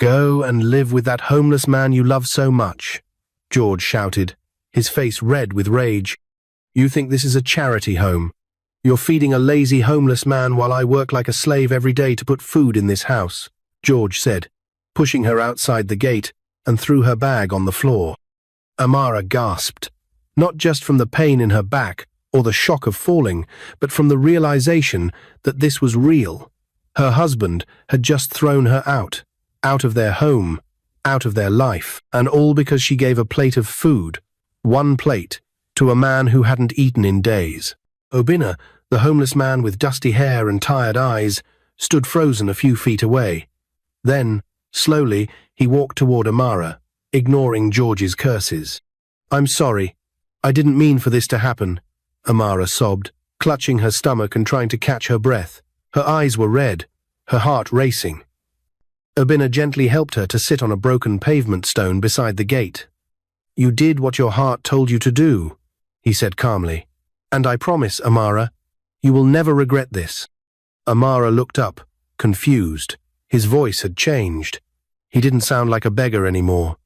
"Go and live with that homeless man you love so much," George shouted, his face red with rage. "You think this is a charity home? You're feeding a lazy homeless man while I work like a slave every day to put food in this house," George said, pushing her outside the gate and threw her bag on the floor. Amara gasped, not just from the pain in her back or the shock of falling, but from the realization that this was real. Her husband had just thrown her out of their home, out of their life, and all because she gave a plate of food, one plate, to a man who hadn't eaten in days. Obinna, the homeless man with dusty hair and tired eyes, stood frozen a few feet away. Then, slowly, he walked toward Amara, ignoring George's curses. "I'm sorry. I didn't mean for this to happen," Amara sobbed, clutching her stomach and trying to catch her breath. Her eyes were red, her heart racing. Obinna gently helped her to sit on a broken pavement stone beside the gate. "You did what your heart told you to do," he said calmly. "And I promise, Amara, you will never regret this." Amara looked up, confused. His voice had changed. He didn't sound like a beggar anymore.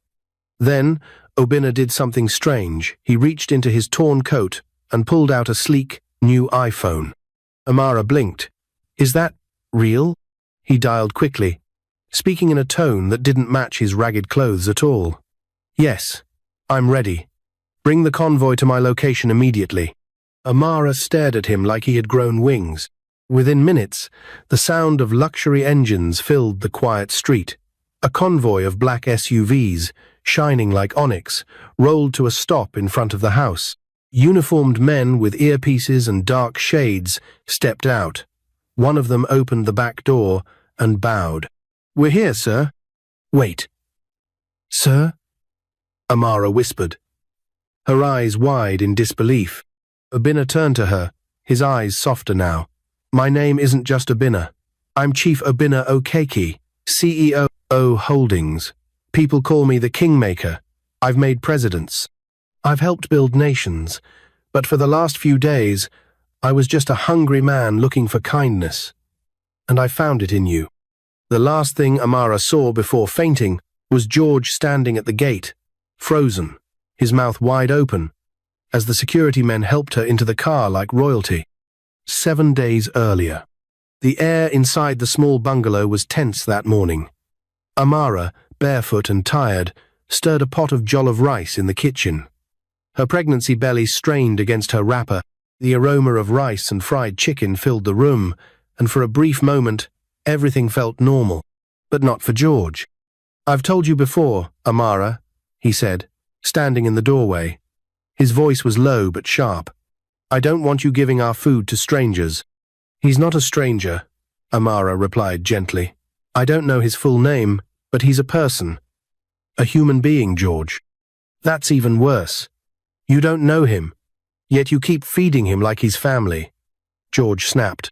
Then, Obinna did something strange. He reached into his torn coat and pulled out a sleek, new iPhone. Amara blinked. "Is that real?" He dialed quickly, speaking in a tone that didn't match his ragged clothes at all. "Yes, I'm ready. Bring the convoy to my location immediately." Amara stared at him like he had grown wings. Within minutes, the sound of luxury engines filled the quiet street. A convoy of black SUVs, shining like onyx, rolled to a stop in front of the house. Uniformed men with earpieces and dark shades stepped out. One of them opened the back door and bowed. "We're here, sir." "Wait." "Sir?" Amara whispered, her eyes wide in disbelief. Obinna turned to her, his eyes softer now. "My name isn't just Obinna. I'm Chief Obinna Okeke, CEO O Holdings. People call me the Kingmaker. I've made presidents. I've helped build nations. But for the last few days, I was just a hungry man looking for kindness. And I found it in you." The last thing Amara saw before fainting was George standing at the gate, frozen, his mouth wide open, as the security men helped her into the car like royalty. 7 days earlier. The air inside the small bungalow was tense that morning. Amara, barefoot and tired, stirred a pot of jollof rice in the kitchen. Her pregnancy belly strained against her wrapper. The aroma of rice and fried chicken filled the room, and for a brief moment, everything felt normal. But not for George. "I've told you before, Amara," he said, standing in the doorway. His voice was low but sharp. "I don't want you giving our food to strangers." "He's not a stranger," Amara replied gently. "I don't know his full name, but he's a person. A human being, George. That's even worse. You don't know him, yet you keep feeding him like he's family." George snapped.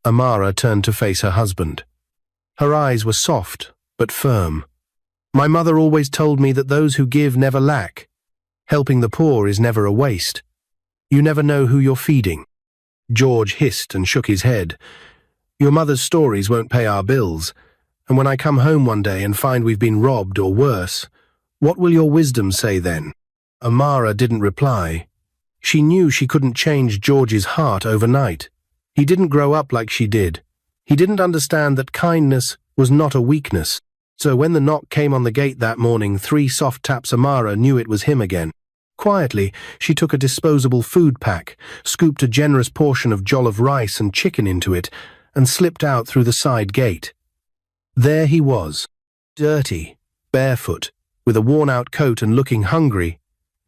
Amara turned to face her husband. Her eyes were soft but firm. "My mother always told me that those who give never lack. Helping the poor is never a waste. You never know who you're feeding." George hissed and shook his head. "Your mother's stories won't pay our bills, and when I come home one day and find we've been robbed or worse, what will your wisdom say then?" Amara didn't reply. She knew she couldn't change George's heart overnight. He didn't grow up like she did. He didn't understand that kindness was not a weakness. So when the knock came on the gate that morning, 3 soft taps, Amara knew it was him again. Quietly, she took a disposable food pack, scooped a generous portion of jollof rice and chicken into it, and slipped out through the side gate. There he was, dirty, barefoot, with a worn-out coat and looking hungry.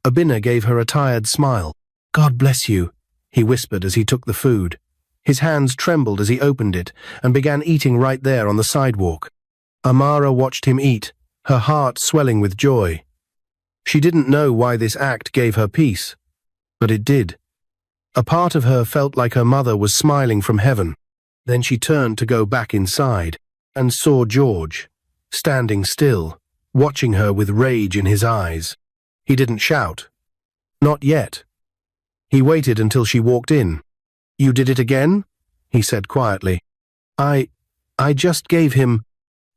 Obinna gave her a tired smile. "God bless you," he whispered as he took the food. His hands trembled as he opened it and began eating right there on the sidewalk. Amara watched him eat, her heart swelling with joy. She didn't know why this act gave her peace, but it did. A part of her felt like her mother was smiling from heaven. Then she turned to go back inside and saw George, standing still, watching her with rage in his eyes. He didn't shout. Not yet. He waited until she walked in. "You did it again?" he said quietly. I just gave him..."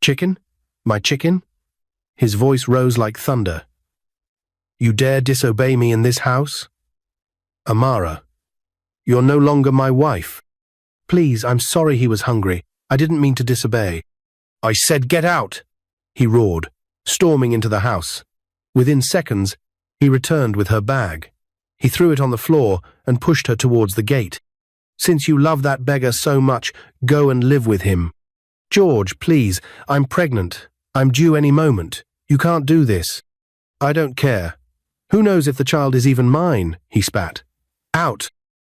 "Chicken?" My chicken? His voice rose like thunder. You dare disobey me in this house? Amara, you're no longer my wife. Please, I'm sorry he was hungry. I didn't mean to disobey. I said get out, he roared, storming into the house. Within seconds, he returned with her bag. He threw it on the floor and pushed her towards the gate. Since you love that beggar so much, go and live with him. George, please, I'm pregnant. I'm due any moment. You can't do this. I don't care. Who knows if the child is even mine, he spat. Out.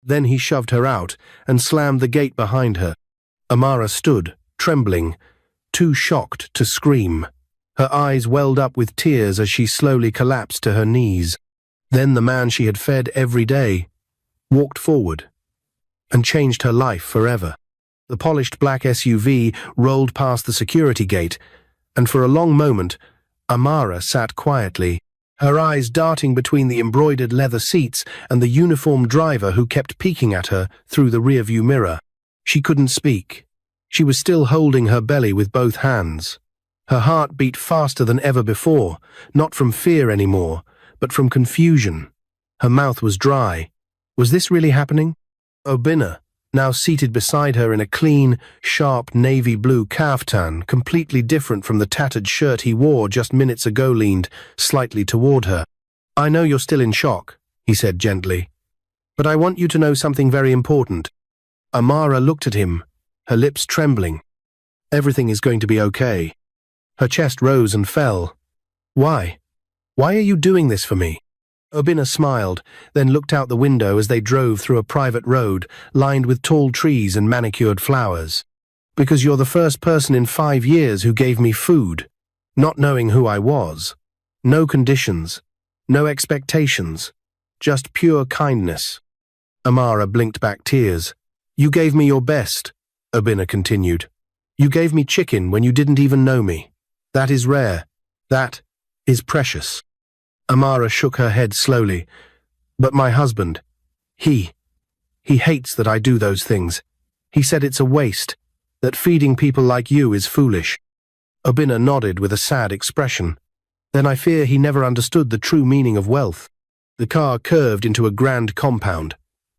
Then he shoved her out and slammed the gate behind her. Amara stood, trembling, too shocked to scream. Her eyes welled up with tears as she slowly collapsed to her knees. Then the man she had fed every day walked forward and changed her life forever. The polished black SUV rolled past the security gate, and for a long moment, Amara sat quietly, her eyes darting between the embroidered leather seats and the uniformed driver who kept peeking at her through the rearview mirror. She couldn't speak. She was still holding her belly with both hands. Her heart beat faster than ever before, not from fear anymore, but from confusion. Her mouth was dry. Was this really happening? Obinna, now seated beside her in a clean, sharp navy blue kaftan, completely different from the tattered shirt he wore just minutes ago, leaned slightly toward her. I know you're still in shock, he said gently, but I want you to know something very important. Amara looked at him, her lips trembling. Everything is going to be okay. Her chest rose and fell. Why? Why are you doing this for me? Obinna smiled, then looked out the window as they drove through a private road lined with tall trees and manicured flowers. Because you're the first person in 5 years who gave me food, not knowing who I was. No conditions, no expectations, just pure kindness. Amara blinked back tears. You gave me your best, Obinna continued. You gave me chicken when you didn't even know me. That is rare. That is precious. Amara shook her head slowly. But my husband, he hates that I do those things. He said it's a waste, that feeding people like you is foolish. Obinna nodded with a sad expression. Then I fear he never understood the true meaning of wealth. The car curved into a grand compound.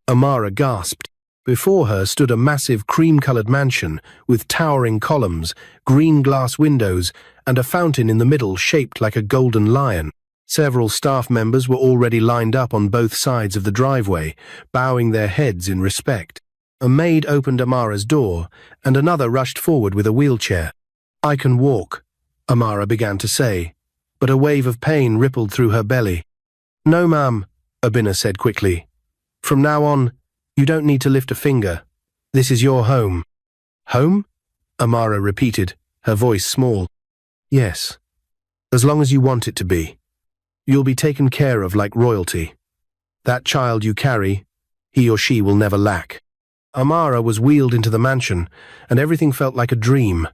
Amara gasped. Before her stood a massive cream-colored mansion with towering columns, green glass windows, and a fountain in the middle shaped like a golden lion. Several staff members were already lined up on both sides of the driveway, bowing their heads in respect. A maid opened Amara's door, and another rushed forward with a wheelchair. I can walk, Amara began to say, but a wave of pain rippled through her belly. No, ma'am, Obinna said quickly. From now on, you don't need to lift a finger. This is your home. Home? Amara repeated, her voice small. Yes, as long as you want it to be. You'll be taken care of like royalty. That child you carry, he or she will never lack. Amara was wheeled into the mansion, and everything felt like a dream.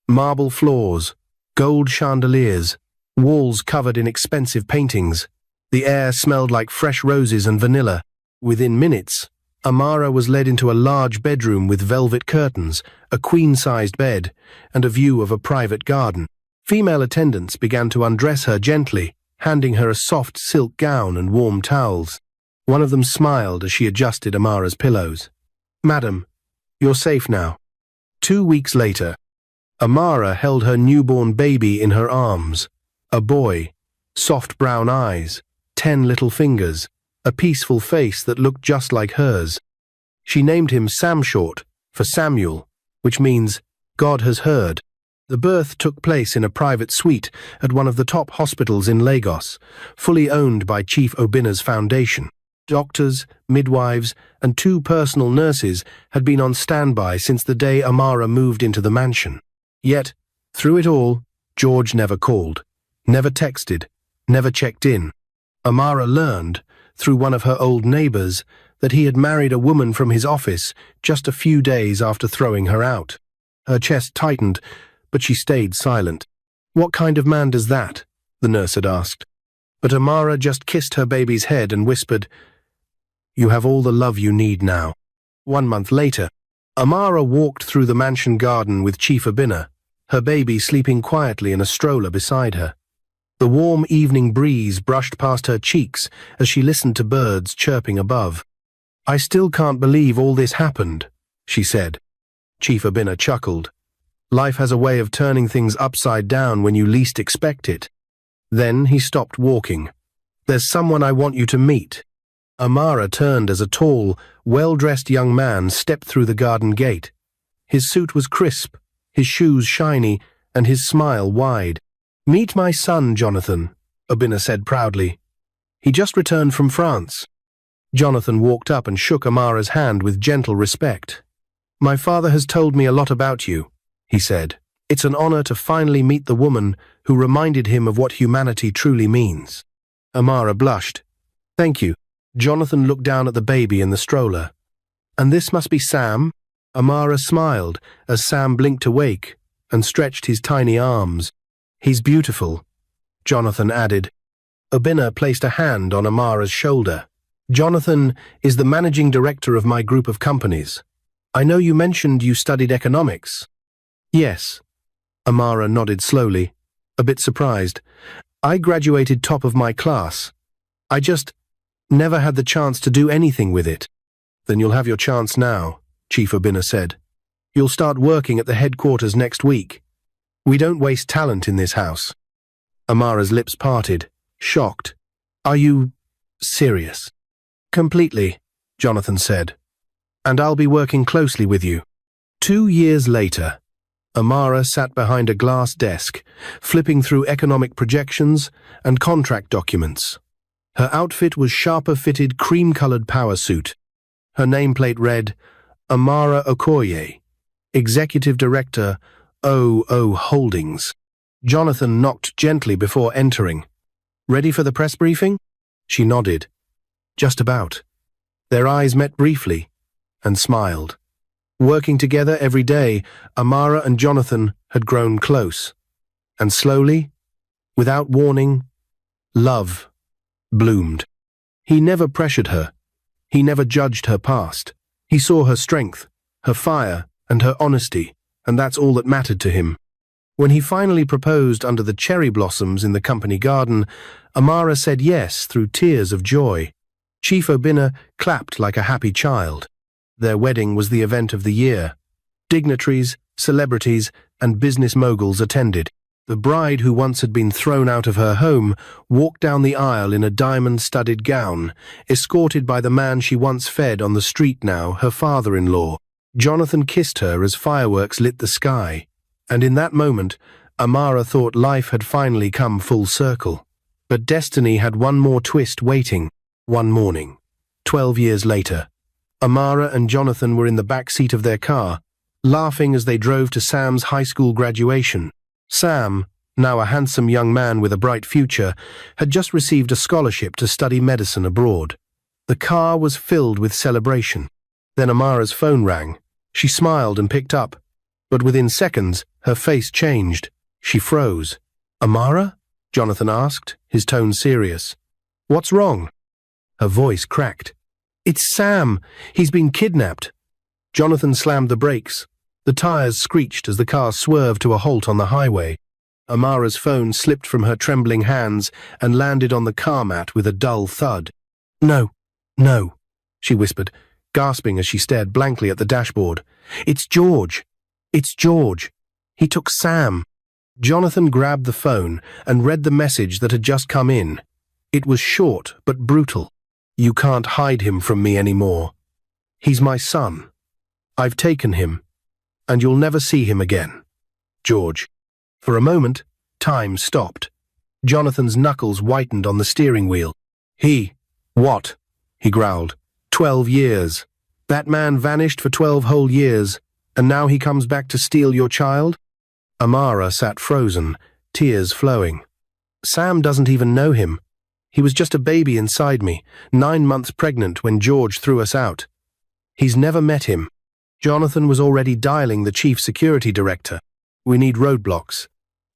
Marble floors, gold chandeliers, walls covered in expensive paintings. The air smelled like fresh roses and vanilla. Within minutes, Amara was led into a large bedroom with velvet curtains, a queen-sized bed, and a view of a private garden. Female attendants began to undress her gently, handing her a soft silk gown and warm towels. One of them smiled as she adjusted Amara's pillows. Madam, you're safe now. 2 weeks later, Amara held her newborn baby in her arms. A boy, soft brown eyes, 10 little fingers, a peaceful face that looked just like hers. She named him Sam Short for Samuel, which means God has heard. The birth took place in a private suite at one of the top hospitals in Lagos, fully owned by Chief Obinna's foundation. Doctors, midwives, and 2 personal nurses had been on standby since the day Amara moved into the mansion. Yet, through it all, George never called, never texted, never checked in. Amara learned, through one of her old neighbors, that he had married a woman from his office just a few days after throwing her out. Her chest tightened, but she stayed silent. What kind of man does that? The nurse had asked. But Amara just kissed her baby's head and whispered, You have all the love you need now. 1 month later, Amara walked through the mansion garden with Chief Obinna. her baby sleeping quietly in a stroller beside her. The warm evening breeze brushed past her cheeks as she listened to birds chirping above. "I still can't believe all this happened," she said. Chief Abina chuckled. "Life has a way of turning things upside down when you least expect it." Then he stopped walking. "There's someone I want you to meet." Amara turned as a tall, well-dressed young man stepped through the garden gate. His suit was crisp, his shoes shiny, and his smile wide. "Meet my son, Jonathan," Abina said proudly. "He just returned from France." Jonathan walked up and shook Amara's hand with gentle respect. "My father has told me a lot about you," he said. "It's an honor to finally meet the woman who reminded him of what humanity truly means." Amara blushed. "Thank you." Jonathan looked down at the baby in the stroller. "And this must be Sam?" Amara smiled as Sam blinked awake and stretched his tiny arms. "He's beautiful," Jonathan added. Abina placed a hand on Amara's shoulder. "Jonathan is the managing director of my group of companies. I know you mentioned you studied economics." "Yes." Amara nodded slowly, a bit surprised. "I graduated top of my class. I just never had the chance to do anything with it." "Then you'll have your chance now," Chief Abina said. "You'll start working at the headquarters next week. We don't waste talent in this house." Amara's lips parted, shocked. "Are you serious?" "Completely," Jonathan said. "And I'll be working closely with you." 2 years later, Amara sat behind a glass desk, flipping through economic projections and contract documents. Her outfit was sharper-fitted, cream-colored power suit. Her nameplate read, Amara Okoye, Executive Director, OO Holdings. Jonathan knocked gently before entering. "Ready for the press briefing?" She nodded. "Just about." Their eyes met briefly and smiled. Working together every day, Amara and Jonathan had grown close. And slowly, without warning, love bloomed. He never pressured her. He never judged her past. He saw her strength, her fire, and her honesty, and that's all that mattered to him. When he finally proposed under the cherry blossoms in the company garden, Amara said yes through tears of joy. Chief Abina clapped like a happy child. Their wedding was the event of the year. Dignitaries, celebrities, and business moguls attended. The bride, who once had been thrown out of her home, walked down the aisle in a diamond-studded gown, escorted by the man she once fed on the street now, her father-in-law. Jonathan kissed her as fireworks lit the sky, and in that moment, Amara thought life had finally come full circle. But destiny had one more twist waiting. One morning, 12 years later, Amara and Jonathan were in the back seat of their car, laughing as they drove to Sam's high school graduation. Sam, now a handsome young man with a bright future, had just received a scholarship to study medicine abroad. The car was filled with celebration. Then Amara's phone rang. She smiled and picked up, but within seconds, her face changed. She froze. "Amara?" Jonathan asked, his tone serious. "What's wrong?" Her voice cracked. "It's Sam. He's been kidnapped." Jonathan slammed the brakes. The tires screeched as the car swerved to a halt on the highway. Amara's phone slipped from her trembling hands and landed on the car mat with a dull thud. No, she whispered, gasping as she stared blankly at the dashboard. "It's George. It's George. He took Sam." Jonathan grabbed the phone and read the message that had just come in. It was short but brutal. "You can't hide him from me anymore. He's my son. I've taken him, and you'll never see him again. George." For a moment, time stopped. Jonathan's knuckles whitened on the steering wheel. What? He growled. 12 years. That man vanished for 12 whole years, and now he comes back to steal your child?" Amara sat frozen, tears flowing. "Sam doesn't even know him. He was just a baby inside me, 9 months pregnant when George threw us out. He's never met him." Jonathan was already dialing the chief security director. "We need roadblocks.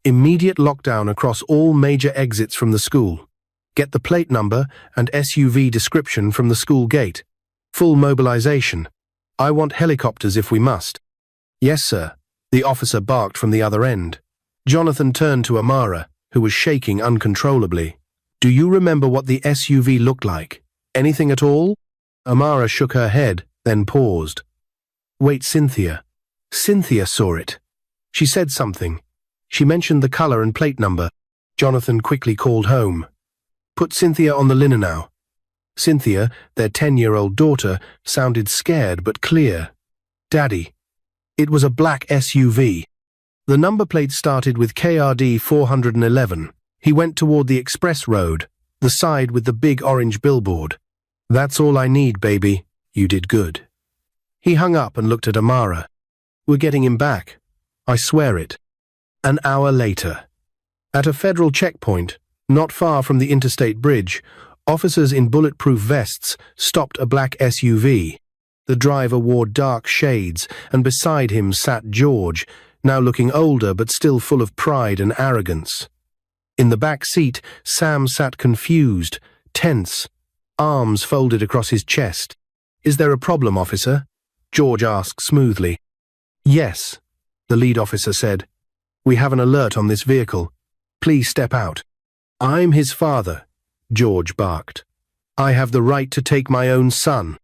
Immediate lockdown across all major exits from the school. Get the plate number and SUV description from the school gate. Full mobilization. I want helicopters if we must." "Yes, sir." The officer barked from the other end. Jonathan turned to Amara, who was shaking uncontrollably. Do you remember what the SUV looked like? Anything at all? Amara shook her head, then paused. Wait, Cynthia. Cynthia saw it. She said something. She mentioned the color and plate number. Jonathan quickly called home. Put Cynthia on the linen now. Cynthia, their 10-year-old daughter, sounded scared but clear. Daddy. It was a black SUV. The number plate started with KRD 411. He went toward the express road, the side with the big orange billboard. That's all I need, baby. You did good. He hung up and looked at Amara. We're getting him back. I swear it. An hour later. At a federal checkpoint, not far from the interstate bridge, officers in bulletproof vests stopped a black SUV. The driver wore dark shades, and beside him sat George, now looking older but still full of pride and arrogance. In the back seat, Sam sat confused, tense, arms folded across his chest. Is there a problem, officer? George asked smoothly. Yes, the lead officer said. We have an alert on this vehicle. Please step out. I'm his father, George barked. I have the right to take my own son.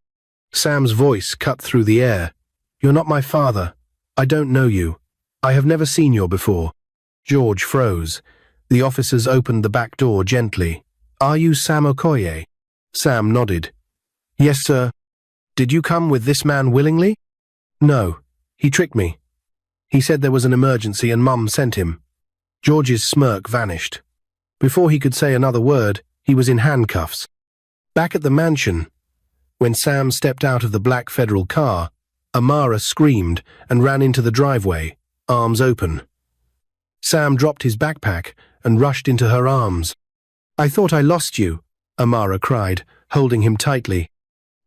Sam's voice cut through the air. You're not my father. I don't know you. I have never seen you before. George froze. The officers opened the back door gently. Are you Sam Okoye? Sam nodded. Yes, sir. Did you come with this man willingly? No. He tricked me. He said there was an emergency and Mum sent him. George's smirk vanished. Before he could say another word, he was in handcuffs. Back at the mansion, when Sam stepped out of the black federal car, Amara screamed and ran into the driveway, arms open. Sam dropped his backpack and rushed into her arms. I thought I lost you, Amara cried, holding him tightly.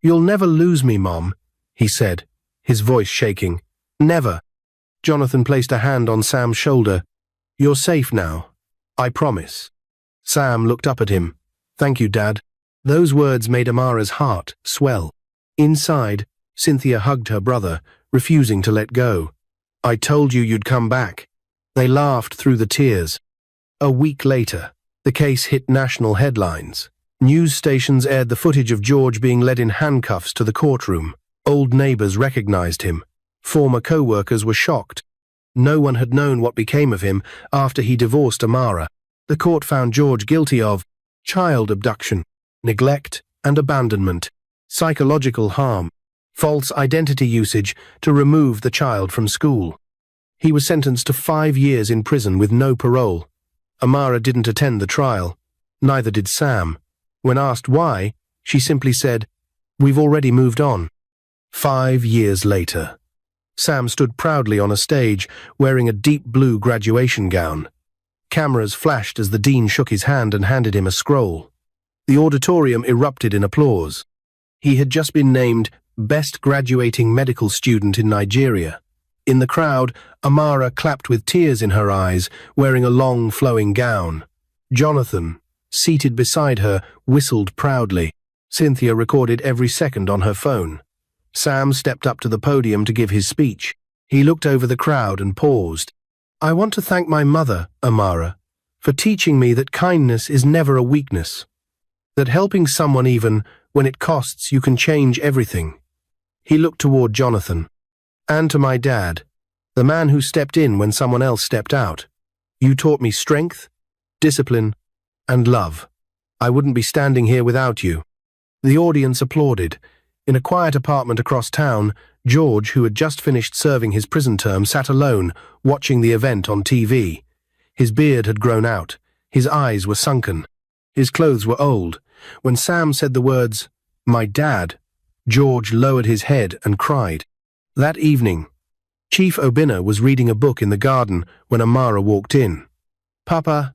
You'll never lose me, Mom, he said, his voice shaking. Never. Jonathan placed a hand on Sam's shoulder. You're safe now. I promise. Sam looked up at him. Thank you, Dad. Those words made Amara's heart swell. Inside, Cynthia hugged her brother, refusing to let go. I told you you'd come back. They laughed through the tears. A week later, the case hit national headlines. News stations aired the footage of George being led in handcuffs to the courtroom. Old neighbors recognized him. Former co-workers were shocked. No one had known what became of him after he divorced Amara. The court found George guilty of child abduction, neglect and abandonment, psychological harm, false identity usage to remove the child from school. He was sentenced to 5 years in prison with no parole. Amara didn't attend the trial. Neither did Sam. When asked why, she simply said, We've already moved on. 5 years later. Sam stood proudly on a stage, wearing a deep blue graduation gown. Cameras flashed as the dean shook his hand and handed him a scroll. The auditorium erupted in applause. He had just been named Best Graduating Medical Student in Nigeria. In the crowd, Amara clapped with tears in her eyes, wearing a long, flowing gown. Jonathan, seated beside her, whistled proudly. Cynthia recorded every second on her phone. Sam stepped up to the podium to give his speech. He looked over the crowd and paused. I want to thank my mother, Amara, for teaching me that kindness is never a weakness, that helping someone even when it costs you can change everything. He looked toward Jonathan. And to my dad, the man who stepped in when someone else stepped out. You taught me strength, discipline, and love. I wouldn't be standing here without you. The audience applauded. In a quiet apartment across town, George, who had just finished serving his prison term, sat alone, watching the event on TV. His beard had grown out. His eyes were sunken. His clothes were old. When Sam said the words, "My dad," George lowered his head and cried. That evening, Chief Obinna was reading a book in the garden when Amara walked in. "Papa,"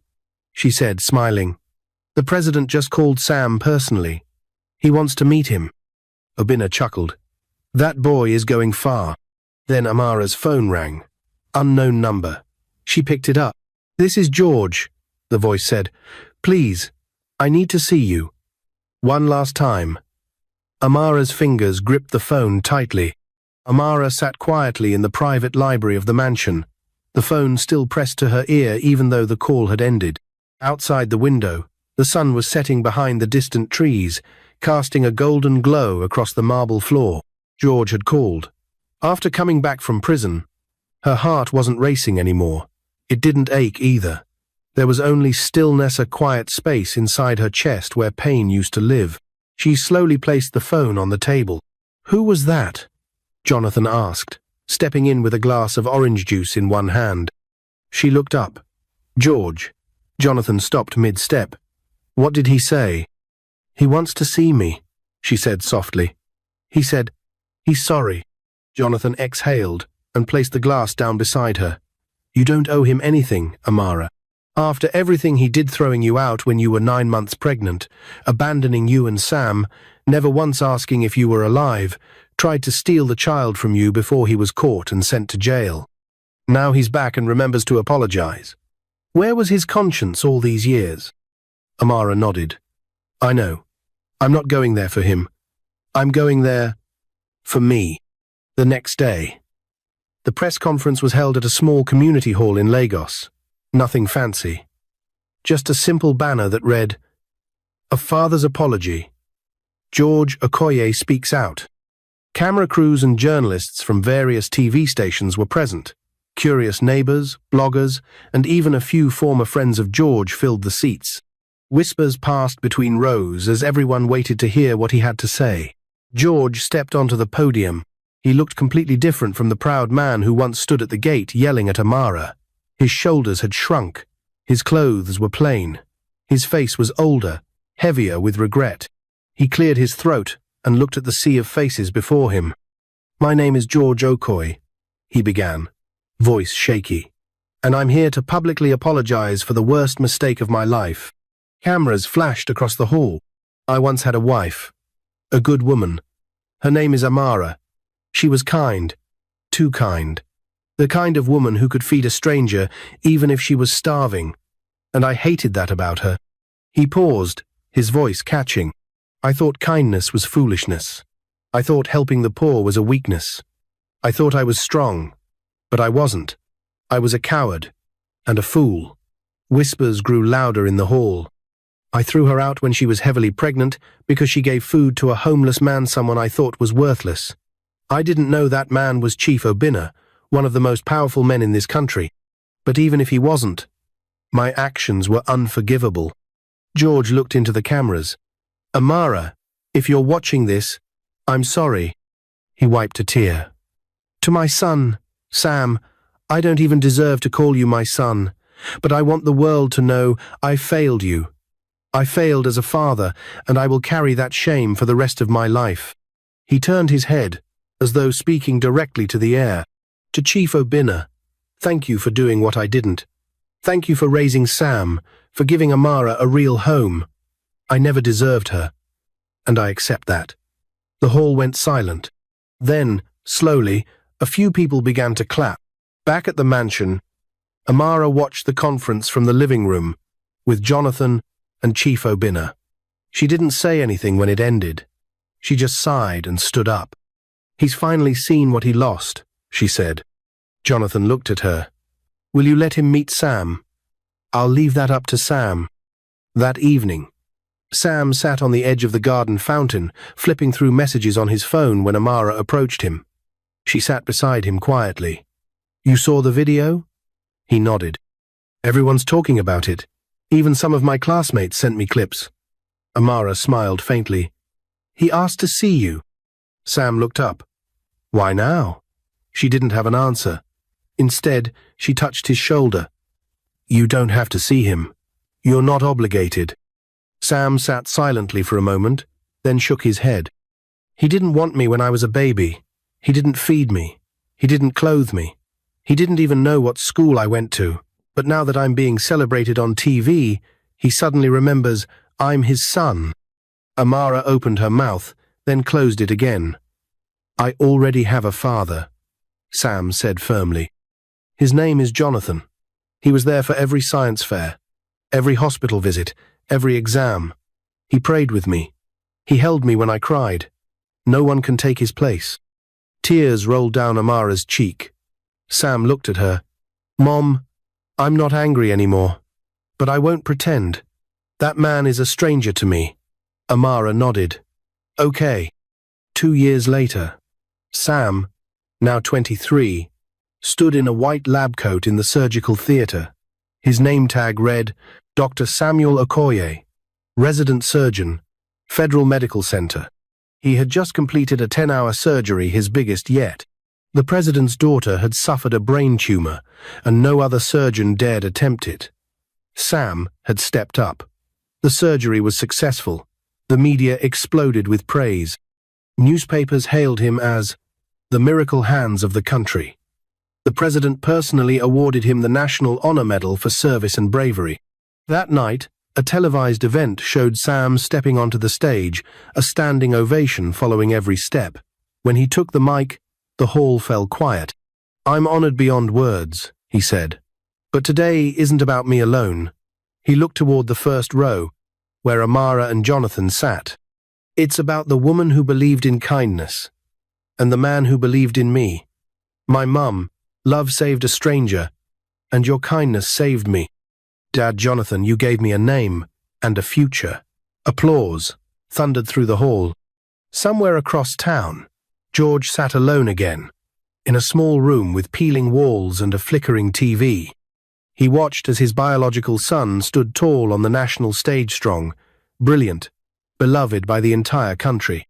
she said, smiling, "the president just called Sam personally. He wants to meet him." Obinna chuckled. "That boy is going far." Then Amara's phone rang. Unknown number. She picked it up. "This is George," the voice said. "Please, I need to see you. One last time." Amara's fingers gripped the phone tightly. Amara sat quietly in the private library of the mansion, the phone still pressed to her ear even though the call had ended. Outside the window, the sun was setting behind the distant trees, casting a golden glow across the marble floor. George had called. After coming back from prison, her heart wasn't racing anymore. It didn't ache either. There was only stillness, a quiet space inside her chest where pain used to live. She slowly placed the phone on the table. "Who was that?" Jonathan asked, stepping in with a glass of orange juice in one hand. She looked up. "George." Jonathan stopped mid-step. "What did he say?" "He wants to see me," she said softly. "He said, he's sorry." Jonathan exhaled and placed the glass down beside her. "You don't owe him anything, Amara. After everything he did, throwing you out when you were 9 months pregnant, abandoning you and Sam, never once asking if you were alive, tried to steal the child from you before he was caught and sent to jail. Now he's back and remembers to apologize. Where was his conscience all these years?" Amara nodded. "I know. I'm not going there for him. I'm going there for me." The next day, the press conference was held at a small community hall in Lagos. Nothing fancy. Just a simple banner that read, "A Father's Apology. George Okoye speaks out." Camera crews and journalists from various TV stations were present. Curious neighbors, bloggers, and even a few former friends of George filled the seats. Whispers passed between rows as everyone waited to hear what he had to say. George stepped onto the podium. He looked completely different from the proud man who once stood at the gate yelling at Amara. His shoulders had shrunk. His clothes were plain. His face was older, heavier with regret. He cleared his throat and looked at the sea of faces before him. "My name is George Okoye," he began, voice shaky, "and I'm here to publicly apologize for the worst mistake of my life." Cameras flashed across the hall. "I once had a wife, a good woman. Her name is Amara. She was kind, too kind. The kind of woman who could feed a stranger even if she was starving. And I hated that about her." He paused, his voice catching. "I thought kindness was foolishness. I thought helping the poor was a weakness. I thought I was strong, but I wasn't. I was a coward and a fool." Whispers grew louder in the hall. "I threw her out when she was heavily pregnant because she gave food to a homeless man, someone I thought was worthless. I didn't know that man was Chief Obinna, one of the most powerful men in this country. But even if he wasn't, my actions were unforgivable." George looked into the cameras. "Amara, if you're watching this, I'm sorry." He wiped a tear. "To my son, Sam, I don't even deserve to call you my son, but I want the world to know I failed you. I failed as a father, and I will carry that shame for the rest of my life." He turned his head, as though speaking directly to the air. "To Chief Obinna, thank you for doing what I didn't. Thank you for raising Sam, for giving Amara a real home. I never deserved her, and I accept that." The hall went silent. Then, slowly, a few people began to clap. Back at the mansion, Amara watched the conference from the living room, with Jonathan and Chief Obinna. She didn't say anything when it ended. She just sighed and stood up. "He's finally seen what he lost," she said. Jonathan looked at her. "Will you let him meet Sam?" "I'll leave that up to Sam." That evening, Sam sat on the edge of the garden fountain, flipping through messages on his phone when Amara approached him. She sat beside him quietly. "You saw the video?" He nodded. "Everyone's talking about it. Even some of my classmates sent me clips." Amara smiled faintly. "He asked to see you." Sam looked up. "Why now?" She didn't have an answer. Instead, she touched his shoulder. "You don't have to see him. You're not obligated." Sam sat silently for a moment, then shook his head. "He didn't want me when I was a baby. He didn't feed me. He didn't clothe me. He didn't even know what school I went to. But now that I'm being celebrated on TV, he suddenly remembers I'm his son." Amara opened her mouth, then closed it again. "I already have a father," Sam said firmly. "His name is Jonathan. He was there for every science fair, every hospital visit, every exam. He prayed with me. He held me when I cried. No one can take his place." Tears rolled down Amara's cheek. Sam looked at her. "Mom, I'm not angry anymore, but I won't pretend. That man is a stranger to me." Amara nodded. "Okay." 2 years later, Sam, now 23, stood in a white lab coat in the surgical theatre. His name tag read, Dr. Samuel Okoye, resident surgeon, Federal Medical Center. He had just completed a 10-hour surgery, his biggest yet. The president's daughter had suffered a brain tumor, and no other surgeon dared attempt it. Sam had stepped up. The surgery was successful. The media exploded with praise. Newspapers hailed him as the miracle hands of the country. The president personally awarded him the National Honor Medal for service and bravery. That night, a televised event showed Sam stepping onto the stage, a standing ovation following every step. When he took the mic, the hall fell quiet. "I'm honored beyond words," he said. "But today isn't about me alone." He looked toward the first row, where Amara and Jonathan sat. "It's about the woman who believed in kindness, and the man who believed in me. My mum, love saved a stranger, and your kindness saved me. Dad Jonathan, you gave me a name and a future." Applause thundered through the hall. Somewhere across town, George sat alone again, in a small room with peeling walls and a flickering TV. He watched as his biological son stood tall on the national stage, strong, brilliant, beloved by the entire country.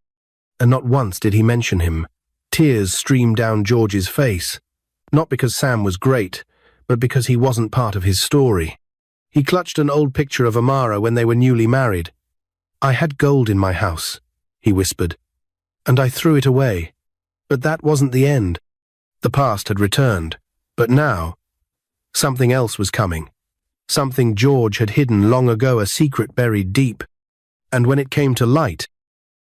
And not once did he mention him. Tears streamed down George's face, not because Sam was great, but because he wasn't part of his story. He clutched an old picture of Amara when they were newly married. "I had gold in my house," he whispered, "and I threw it away. But that wasn't the end." The past had returned, but now, something else was coming. Something George had hidden long ago, a secret buried deep. And when it came to light,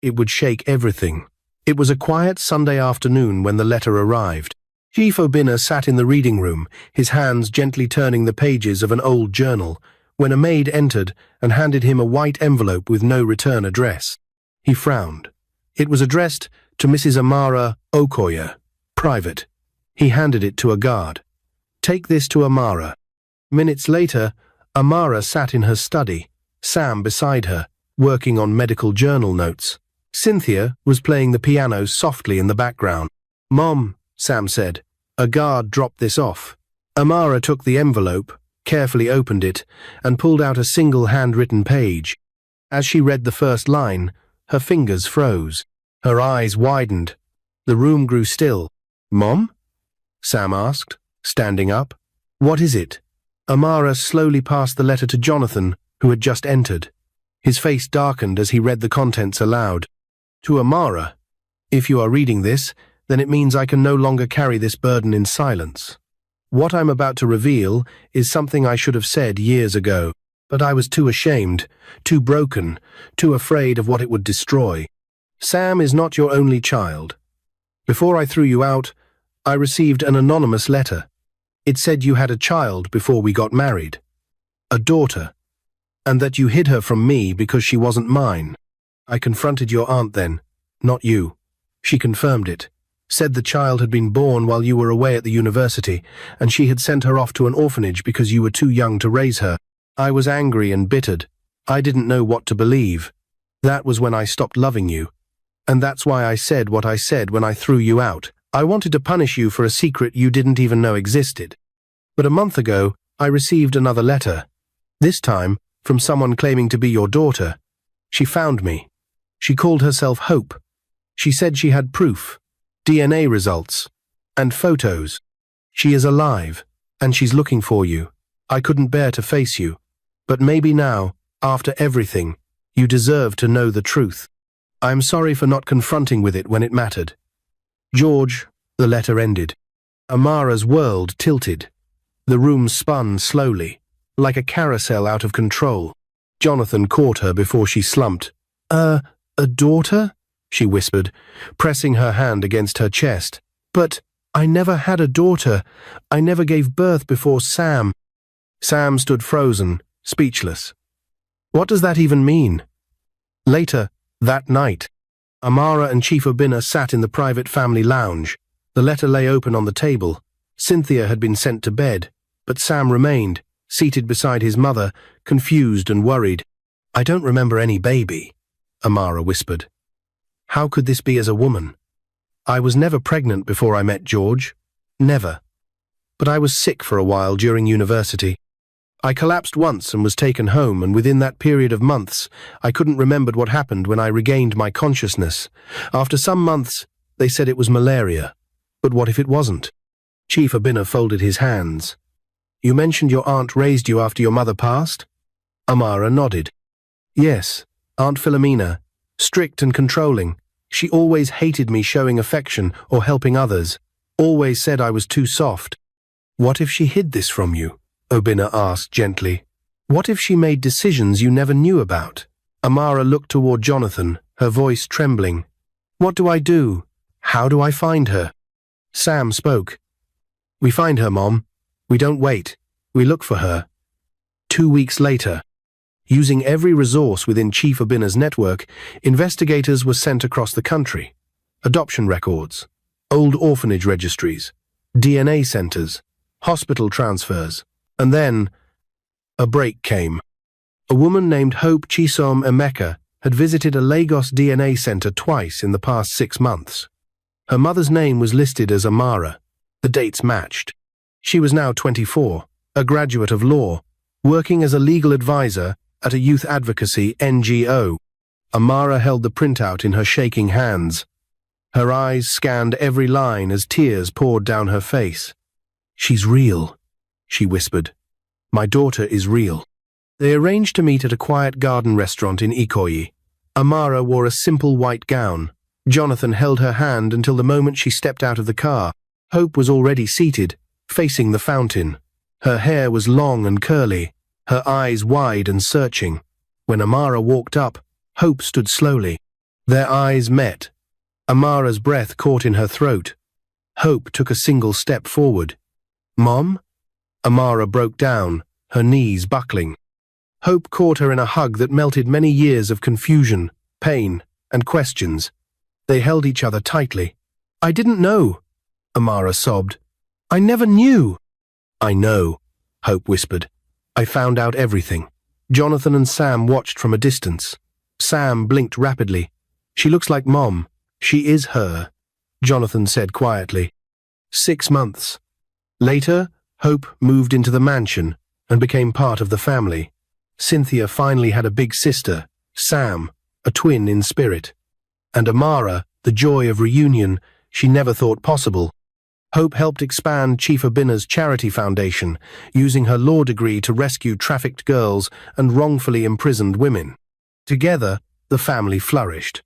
it would shake everything. It was a quiet Sunday afternoon when the letter arrived. Chief Obinna sat in the reading room, his hands gently turning the pages of an old journal, when a maid entered and handed him a white envelope with no return address. He frowned. It was addressed to Mrs. Amara Okoye, private. He handed it to a guard. "Take this to Amara." Minutes later, Amara sat in her study, Sam beside her, working on medical journal notes. Cynthia was playing the piano softly in the background. "Mom," Sam said, "a guard dropped this off." Amara took the envelope, carefully opened it, and pulled out a single handwritten page. As she read the first line, her fingers froze. Her eyes widened. The room grew still. "Mom?" Sam asked, standing up. "What is it?" Amara slowly passed the letter to Jonathan, who had just entered. His face darkened as he read the contents aloud. "To Amara, if you are reading this, then it means I can no longer carry this burden in silence. What I'm about to reveal is something I should have said years ago, but I was too ashamed, too broken, too afraid of what it would destroy. Sam is not your only child. Before I threw you out, I received an anonymous letter. It said you had a child before we got married, a daughter, and that you hid her from me because she wasn't mine. I confronted your aunt then, not you. She confirmed it. Said the child had been born while you were away at the university, and she had sent her off to an orphanage because you were too young to raise her. I was angry and bittered. I didn't know what to believe. That was when I stopped loving you. And that's why I said what I said when I threw you out. I wanted to punish you for a secret you didn't even know existed. But a month ago, I received another letter. This time, from someone claiming to be your daughter. She found me. She called herself Hope. She said she had proof. DNA results, and photos. She is alive, and she's looking for you. I couldn't bear to face you, but maybe now, after everything, you deserve to know the truth. I am sorry for not confronting with it when it mattered. George, the letter ended. Amara's world tilted. The room spun slowly, like a carousel out of control. Jonathan caught her before she slumped. A daughter?" she whispered, pressing her hand against her chest. "But I never had a daughter. I never gave birth before Sam." Sam stood frozen, speechless. "What does that even mean?" Later, that night, Amara and Chief Obinna sat in the private family lounge. The letter lay open on the table. Cynthia had been sent to bed, but Sam remained, seated beside his mother, confused and worried. "I don't remember any baby," Amara whispered. "How could this be as a woman? I was never pregnant before I met George. Never. But I was sick for a while during university. I collapsed once and was taken home, and within that period of months, I couldn't remember what happened when I regained my consciousness. After some months, they said it was malaria. But what if it wasn't?" Chief Obinna folded his hands. "You mentioned your aunt raised you after your mother passed?" Amara nodded. "Yes, Aunt Philomena. Strict and controlling. She always hated me showing affection or helping others. Always said I was too soft." "What if she hid this from you?" Obinna asked gently. "What if she made decisions you never knew about?" Amara looked toward Jonathan, her voice trembling. "What do I do? How do I find her?" Sam spoke. "We find her, Mom. We don't wait. We look for her." 2 weeks later, using every resource within Chief Obinna's network, investigators were sent across the country. Adoption records, old orphanage registries, DNA centers, hospital transfers. And then, a break came. A woman named Hope Chisom Emeka had visited a Lagos DNA center twice in the past 6 months. Her mother's name was listed as Amara. The dates matched. She was now 24, a graduate of law, working as a legal advisor at a youth advocacy NGO. Amara held the printout in her shaking hands. Her eyes scanned every line as tears poured down her face. "She's real," she whispered. "My daughter is real." They arranged to meet at a quiet garden restaurant in Ikoyi. Amara wore a simple white gown. Jonathan held her hand until the moment she stepped out of the car. Hope was already seated, facing the fountain. Her hair was long and curly, her eyes wide and searching. When Amara walked up, Hope stood slowly. Their eyes met. Amara's breath caught in her throat. Hope took a single step forward. "Mom?" Amara broke down, her knees buckling. Hope caught her in a hug that melted many years of confusion, pain, and questions. They held each other tightly. "I didn't know," Amara sobbed. "I never knew." "I know," Hope whispered. "I found out everything." Jonathan and Sam watched from a distance. Sam blinked rapidly. "She looks like Mom. She is her," Jonathan said quietly. 6 months. Later, Hope moved into the mansion and became part of the family. Cynthia finally had a big sister, Sam, a twin in spirit. And Amara, the joy of reunion she never thought possible. Hope helped expand Chief Obinna's charity foundation, using her law degree to rescue trafficked girls and wrongfully imprisoned women. Together, the family flourished.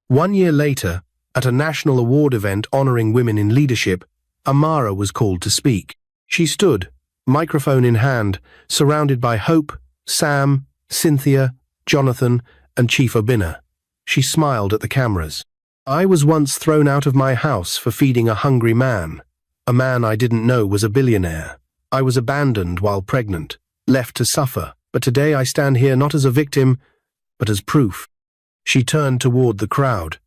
1 year later, at a national award event honoring women in leadership, Amara was called to speak. She stood, microphone in hand, surrounded by Hope, Sam, Cynthia, Jonathan, and Chief Obinna. She smiled at the cameras. "I was once thrown out of my house for feeding a hungry man. A man I didn't know was a billionaire. I was abandoned while pregnant, left to suffer, but today I stand here not as a victim, but as proof." She turned toward the crowd.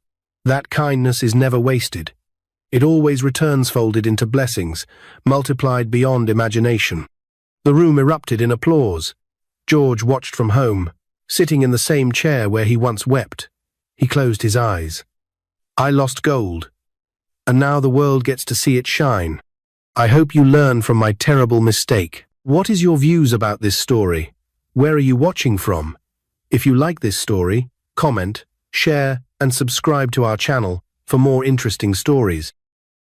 "That kindness is never wasted. It always returns folded into blessings, multiplied beyond imagination." The room erupted in applause. George watched from home, sitting in the same chair where he once wept. He closed his eyes. "I lost gold, and now the world gets to see it shine. I hope you learn from my terrible mistake." What is your views about this story? Where are you watching from? If you like this story, comment, share, and subscribe to our channel for more interesting stories.